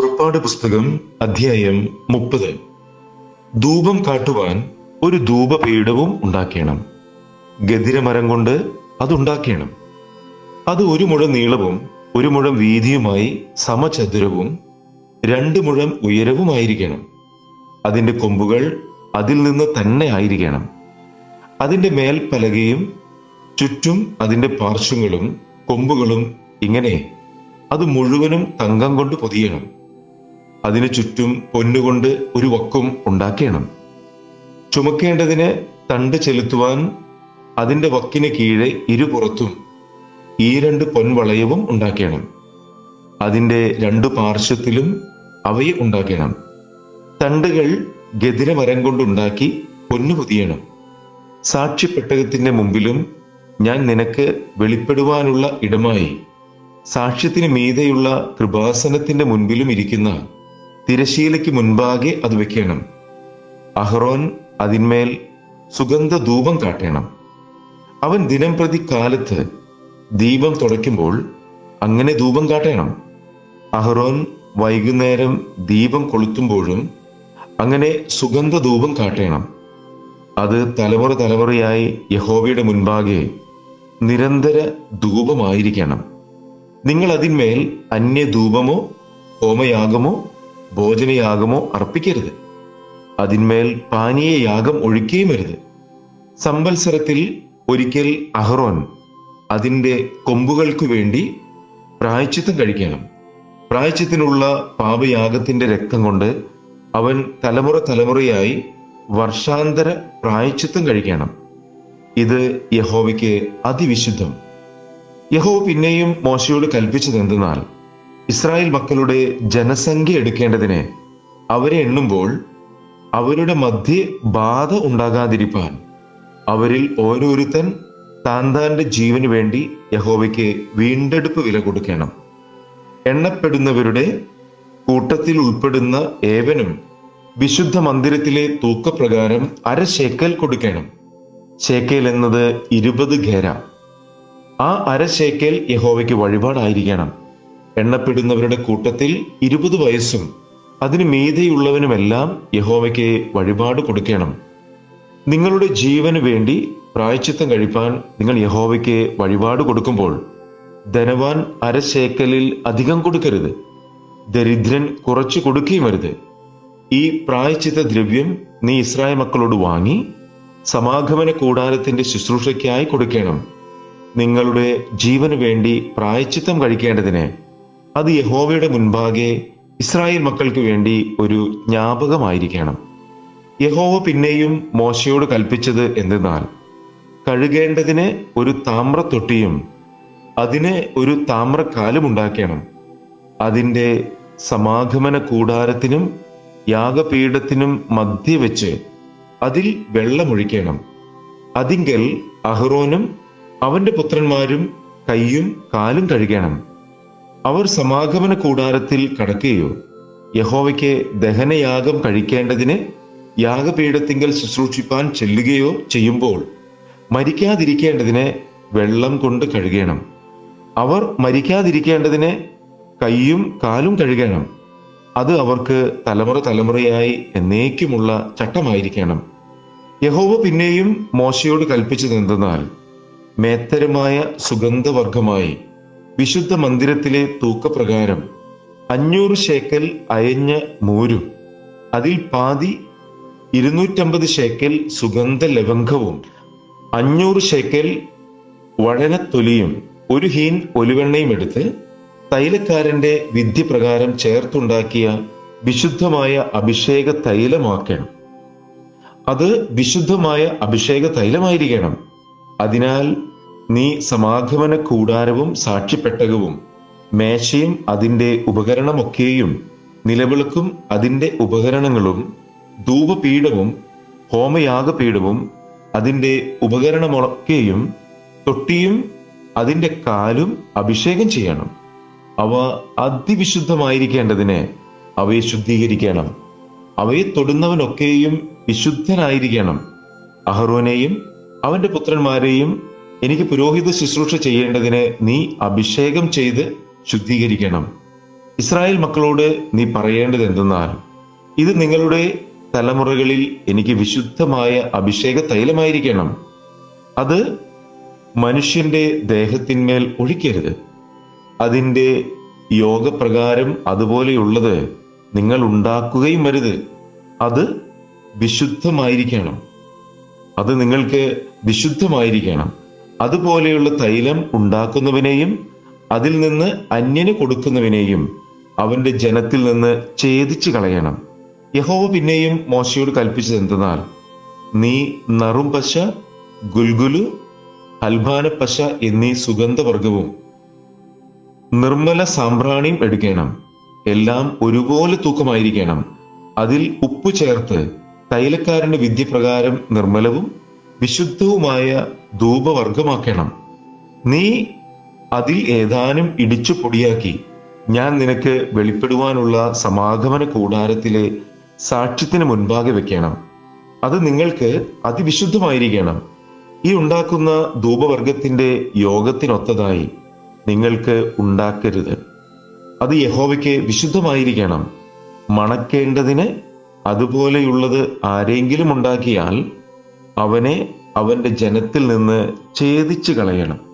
പുറപ്പാട് പുസ്തകം അധ്യായം 30. ധൂപം കാട്ടുവാൻ ഒരു ധൂപപീഠവും ഉണ്ടാക്കണം. ഗദിരമരം കൊണ്ട് അതുണ്ടാക്കണം. അത് 1 മുഴം നീളവും 1 മുഴം വീതിയുമായി സമചതുരവും 2 മുഴം ഉയരവുമായിരിക്കണം. അതിൻ്റെ കൊമ്പുകൾ അതിൽ നിന്ന് തന്നെ ആയിരിക്കണം. അതിൻ്റെ മേൽപ്പലകയും ചുറ്റും അതിൻ്റെ പാർശ്വങ്ങളും കൊമ്പുകളും ഇങ്ങനെ അത് മുഴുവനും തങ്കം കൊണ്ട് പൊതിയണം. അതിനു ചുറ്റും പൊന്നുകൊണ്ട് ഒരു വക്കും ഉണ്ടാക്കണം. ചുമക്കേണ്ടതിന് തണ്ട് ചെലുത്തുവാൻ അതിൻ്റെ വക്കിന് കീഴെ ഇരുപുറത്തും ഈ 2 പൊൻവളയവും ഉണ്ടാക്കണം. അതിൻ്റെ 2 പാർശ്വത്തിലും അവയെ ഉണ്ടാക്കണം. തണ്ടുകൾ ഗദിരമരം കൊണ്ടുണ്ടാക്കി പൊന്നു പൊതിയണം. സാക്ഷ്യപ്പെട്ടകത്തിന്റെ മുമ്പിലും ഞാൻ നിനക്ക് വെളിപ്പെടുവാനുള്ള ഇടമായി സാക്ഷ്യത്തിന് മീതെയുള്ള കൃപാസനത്തിന്റെ മുൻപിലും ഇരിക്കുന്ന തിരശീലയ്ക്ക് മുൻപാകെ അത് വെക്കണം. അഹ്റോൻ അതിന്മേൽ സുഗന്ധ ധൂപം കാട്ടണം. അവൻ ദിനംപ്രതി കാലത്ത് ദീപം തുടയ്ക്കുമ്പോൾ അങ്ങനെ ധൂപം കാട്ടണം. അഹ്റോൻ വൈകുന്നേരം ദീപം കൊളുത്തുമ്പോഴും അങ്ങനെ സുഗന്ധ ധൂപം കാട്ടണം. അത് തലമുറ തലമുറയായി യഹോവയുടെ മുൻപാകെ നിരന്തര ധൂപമായിരിക്കണം. നിങ്ങൾ അതിന്മേൽ അന്യധൂപമോ ഹോമയാഗമോ ഭോജനയാഗമോ അർപ്പിക്കരുത്. അതിന്മേൽ പാനീയയാഗം ഒഴിക്കുകയും അരുത്. സംവത്സരത്തിൽ ഒരിക്കൽ അഹ്റോൻ അതിൻ്റെ കൊമ്പുകൾക്കു വേണ്ടി പ്രായശ്ചിത്തം കഴിക്കണം. പ്രായശ്ചിത്തിനുള്ള പാപയാഗത്തിന്റെ രക്തം കൊണ്ട് അവൻ തലമുറ തലമുറയായി വർഷാന്തര പ്രായശ്ചിത്തം കഴിക്കണം. ഇത് യഹോവയ്ക്ക് അതിവിശുദ്ധം. യഹോവ പിന്നെയും മോശയോട് കൽപ്പിച്ചതെന്തെന്നാൽ, ഇസ്രായേൽ മക്കളുടെ ജനസംഖ്യ എടുക്കേണ്ടതിന് അവരെ എണ്ണുമ്പോൾ അവരുടെ മധ്യേ ബാധ ഉണ്ടാകാതിരിപ്പാൻ അവരിൽ ഓരോരുത്തൻ താന്താന്റെ ജീവന് വേണ്ടി യഹോവയ്ക്ക് വീണ്ടെടുപ്പ് വില കൊടുക്കണം. എണ്ണപ്പെടുന്നവരുടെ കൂട്ടത്തിൽ ഉൾപ്പെടുന്ന ഏവനും വിശുദ്ധ മന്ദിരത്തിലെ തൂക്കപ്രകാരം 1/2 ശേക്കൽ കൊടുക്കണം. ശേക്കേൽ എന്നത് 20 ഖേര. ആ 1/2 ശേക്കൽ യഹോവയ്ക്ക് വഴിപാടായിരിക്കണം. എണ്ണപ്പെടുന്നവരുടെ കൂട്ടത്തിൽ 20 വയസ്സും അതിന് മീതെയുള്ളവനുമെല്ലാം യഹോവയ്ക്ക് വഴിപാട് കൊടുക്കണം. നിങ്ങളുടെ ജീവന് വേണ്ടി പ്രായശ്ചിത്തം കഴിപ്പാൻ നിങ്ങൾ യഹോവയ്ക്ക് വഴിപാട് കൊടുക്കുമ്പോൾ ധനവാൻ 1/2 ശേക്കലിൽ അധികം കൊടുക്കരുത്. ദരിദ്രൻ കുറച്ചു കൊടുക്കുകയും അരുത്. ഈ പ്രായശ്ചിത്ത ദ്രവ്യം നീ ഇസ്രായേൽ മക്കളോട് വാങ്ങി സമാഗമന കൂടാരത്തിന്റെ ശുശ്രൂഷയ്ക്കായി കൊടുക്കണം. നിങ്ങളുടെ ജീവന് വേണ്ടി പ്രായശ്ചിത്തം കഴിക്കേണ്ടതിന് അത് യഹോവയുടെ മുൻപാകെ ഇസ്രായേൽ മക്കൾക്ക് വേണ്ടി ഒരു ജ്ഞാപകമായിരിക്കണം. യഹോവ പിന്നെയും മോശയോട് കൽപ്പിച്ചത് എന്തെന്നാൽ, കഴുകേണ്ടതിന് ഒരു താമ്രത്തൊട്ടിയും അതിന് ഒരു താമ്രക്കാലും ഉണ്ടാക്കണം. അതിൻ്റെ സമാഗമന കൂടാരത്തിനും യാഗപീഠത്തിനും മധ്യ വെച്ച് അതിൽ വെള്ളമൊഴിക്കണം. അതിങ്കൽ അഹ്റോനും അവന്റെ പുത്രന്മാരും കൈയും കാലും കഴുകണം. അവർ സമാഗമന കൂടാരത്തിൽ കടക്കുകയോ യഹോവയ്ക്ക് ദഹനയാഗം കഴിക്കേണ്ടതിന് യാഗപീഠത്തിങ്കൽ ശുശ്രൂഷിപ്പാൻ ചെല്ലുകയോ ചെയ്യുമ്പോൾ മരിക്കാതിരിക്കേണ്ടതിന് വെള്ളം കൊണ്ട് കഴുകണം. അവർ മരിക്കാതിരിക്കേണ്ടതിന് കൈയും കാലും കഴുകണം. അത് അവർക്ക് തലമുറ തലമുറയായി എന്നേക്കുമുള്ള ചട്ടമായിരിക്കണം. യഹോവ പിന്നെയും മോശയോട് കൽപ്പിച്ചതെന്തെന്നാൽ, മേത്തരമായ സുഗന്ധവർഗമായി വിശുദ്ധ മന്ദിരത്തിലെ തൂക്കപ്രകാരം 500 ശേക്കൽ അയഞ്ഞ മൂരും അതിൽ പാതി 250 ശേക്കൽ സുഗന്ധ ലവംഗവും 500 ശേക്കൽ വഴനത്തൊലിയും 1 ഹീൻ ഒലിവെണ്ണയും എടുത്ത് തൈലക്കാരന്റെ വിധിപ്രകാരം ചേർത്തുണ്ടാക്കിയ വിശുദ്ധമായ അഭിഷേക തൈലമാക്കണം. അത് വിശുദ്ധമായ അഭിഷേക തൈലമായിരിക്കണം. അതിനാൽ നീ സമാഗമന കൂടാരവും സാക്ഷ്യപ്പെട്ടകവും മേശയും അതിൻ്റെ ഉപകരണമൊക്കെയും നിലവിളക്കും അതിൻ്റെ ഉപകരണങ്ങളും ധൂപപീഠവും ഹോമയാഗപീഠവും അതിൻ്റെ ഉപകരണമൊക്കെയും തൊട്ടിയും അതിൻ്റെ കാലും അഭിഷേകം ചെയ്യണം. അവ അതിവിശുദ്ധമായിരിക്കേണ്ടതിന് അവയെ ശുദ്ധീകരിക്കണം. അവയെ തൊടുന്നവനൊക്കെയും വിശുദ്ധനായിരിക്കണം. അഹ്റോനെയും അവന്റെ പുത്രന്മാരെയും എനിക്ക് പുരോഹിത ശുശ്രൂഷ ചെയ്യേണ്ടതിന് നീ അഭിഷേകം ചെയ്ത് ശുദ്ധീകരിക്കണം. ഇസ്രായേൽ മക്കളോട് നീ പറയേണ്ടത് എന്തെന്നാൽ, ഇത് നിങ്ങളുടെ തലമുറകളിൽ എനിക്ക് വിശുദ്ധമായ അഭിഷേക തൈലമായിരിക്കണം. അത് മനുഷ്യന്റെ ദേഹത്തിന്മേൽ ഒഴിക്കരുത്. അതിൻ്റെ യോഗപ്രകാരം അതുപോലെയുള്ളത് നിങ്ങൾ ഉണ്ടാക്കുകയും വരുത്. അത് വിശുദ്ധമായിരിക്കണം. അത് നിങ്ങൾക്ക് വിശുദ്ധമായിരിക്കണം. അതുപോലെയുള്ള തൈലം ഉണ്ടാക്കുന്നവനെയും അതിൽ നിന്ന് അന്യന് കൊടുക്കുന്നവനെയും അവന്റെ ജനത്തിൽ നിന്ന് ഛേദിച്ചു കളയണം. യഹോവ പിന്നെയും മോശയോട് കൽപ്പിച്ചത് എന്തെന്നാൽ, നീ നറും പശ, ഗുൽഗുലു, ഹൽബാന പശ എന്നീ സുഗന്ധവർഗവും നിർമ്മല സാമ്പ്രാണിയും എടുക്കണം. എല്ലാം ഒരുപോലെ തൂക്കമായിരിക്കണം. അതിൽ ഉപ്പ് ചേർത്ത് തൈലക്കാരന്റെ വിദ്യപ്രകാരം നിർമ്മലവും വിശുദ്ധവുമായ ധൂപവർഗമാക്കണം. നീ അതിൽ ഏതാനും ഇടിച്ചു പൊടിയാക്കി ഞാൻ നിനക്ക് വെളിപ്പെടുവാനുള്ള സമാഗമന കൂടാരത്തിലെ സാക്ഷ്യത്തിന് മുൻപാകെ വെക്കണം. അത് നിങ്ങൾക്ക് അതിവിശുദ്ധമായിരിക്കണം. ഈ ഉണ്ടാക്കുന്ന ധൂപവർഗത്തിന്റെ യോഗത്തിനൊത്തതായി നിങ്ങൾക്ക് ഉണ്ടാക്കരുത്. അത് യഹോവയ്ക്ക് വിശുദ്ധമായിരിക്കണം. മണക്കേണ്ടതിന് അതുപോലെയുള്ളത് ആരെങ്കിലും ഉണ്ടാക്കിയാൽ അവനെ അവന്റെ ജനത്തിൽ നിന്ന് ഛേദിച്ചു കളയണം.